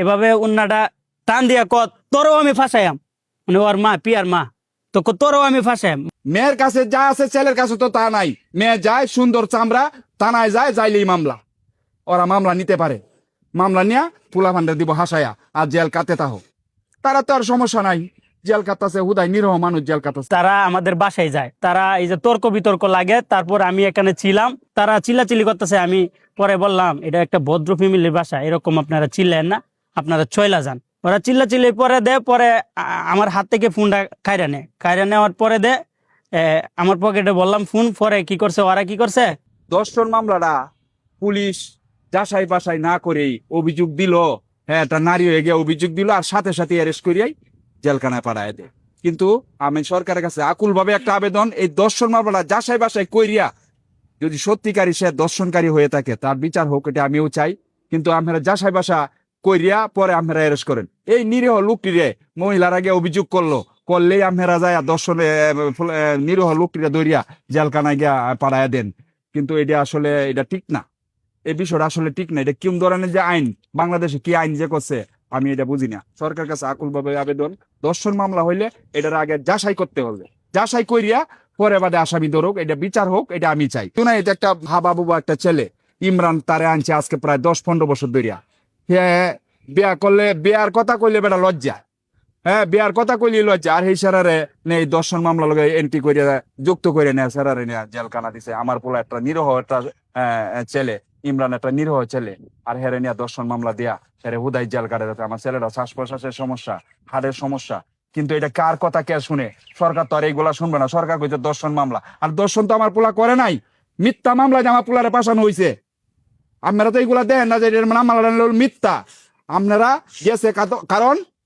এভাবে উন্নাটা টান দিয়া তোরও আমি ফাঁসাইয়াম, মানে ওর মা পিয়ার মা, তো তোরও আমি ফাঁসাইয়াম। মেয়ের কাছে যা আছে ছেলের কাছে তো তা নাই। মেয়ে যায় সুন্দর চামড়া, থানায় যায়, যাইলেই মামলা। ওরা মামলা নিতে পারে, মামলা নিয়া পোলা ভান্ডার দিব হাসায়া, আর জেল কাটে তাহো। তারা তো আর সমস্যা নাই, জেল কাটাছে হুদায়, নিরহ মানুষ জেল কাটাছে। তারা আমাদের বাসায় যায়, তারা এই যে তর্ক বিতর্ক লাগে, তারপর আমি এখানে ছিলাম, তারা চিল্লাচিল্লি করতেছে। আমি পরে বললাম এটা একটা ভদ্র ফ্যামিলির বাসা, এরকম আপনারা চিল্লেন না, আপনারা চইলা যান। ওরা চিল্লাচিল্লি পরে দেয়, পরে আমার হাত থেকে ফোনটা খাইরা নেওয়ার পরে দে আমার পকেটে বললাম ফোন। পরে কি করছে ওরা, কি করছে, দর্শন মামলাটা পুলিশ যাচাই বাছাই না করেই অভিযোগ দিল। হ্যাঁ, একটা নারী হয়ে গিয়ে অভিযোগ দিল, আর সাথে সাথে অ্যারেস্ট করিয়াই জেলখানায় পাঠায় দেয়। কিন্তু আমি সরকারের কাছে আকুল ভাবে একটা আবেদন, এই দর্শন মামলাটা যাচাই বাছাই করিয়া যদি সত্যিকারী সে দর্শনকারী হয়ে থাকে তার বিচার হোক, এটা আমিও চাই। কিন্তু আমরা যাচাই বাসা করিয়া পরে আমরা অ্যারেস্ট করেন। এই নিরীহ লোকটিরে মহিলার আগে অভিযোগ করলেই আমরা যায় দর্শনে নিরীহ লোকটিরে দৌড়িয়া জেলখানায় গিয়া পাঠায় দেন। কিন্তু এটা আসলে এটা ঠিক না, এই বিষয়টা আসলে ঠিক না। এটা কোন ধরনের যে আইন, বাংলাদেশে কি আইন যে করছে আমি এটা বুঝি না। সরকারের কাছে আকুল ভাবে আবেদন, দর্শন মামলা হইলে এটার আগে যাচাই করতে হবে, যাচাই করিয়া পরে বাদে আসামি ধরুক, এটা বিচার হোক, এটা আমি চাই। না, এটা একটা ভাবা বুবা একটা ছেলে ইমরান, তারে আনছে আজকে প্রায় 10-15 বছর ধরিয়া। হ্যাঁ, বিয়া করলে, বিয়ার কথা কইলে বেটা লজ্জা। হ্যাঁ, বিয়ার কথা কইলি লজ্জা। আর এই সারারে নেই দর্শন মামলা লগে এন্ট্রি করে যুক্ত করে নেয়, সারারে নেয় জেলখানা দিছে। আমার পোলা একটা নিরহ একটা ছেলে, ইমরান একটা নিরহ ছেলে, আর হেরে নিয়ে দর্শন মামলা দিয়া হেরে হুদাই জেল কাটে যাচ্ছে। আমার ছেলেটা শ্বাস প্রশ্বাসের সমস্যা, হাড়ের সমস্যা। কিন্তু এটা কার কথা কে শুনে? সরকার তো আর এইগুলা শুনবে না। সরকার কইছে দর্শন মামলা, আর দর্শন তো আমার পোলা করে নাই, মিথ্যা মামলা যে আমার পোলারে পাঠানো হয়েছে। আপনারা তো এইগুলা দেন না যে মামলা মিথ্যা। আপনারা গেছে কারণ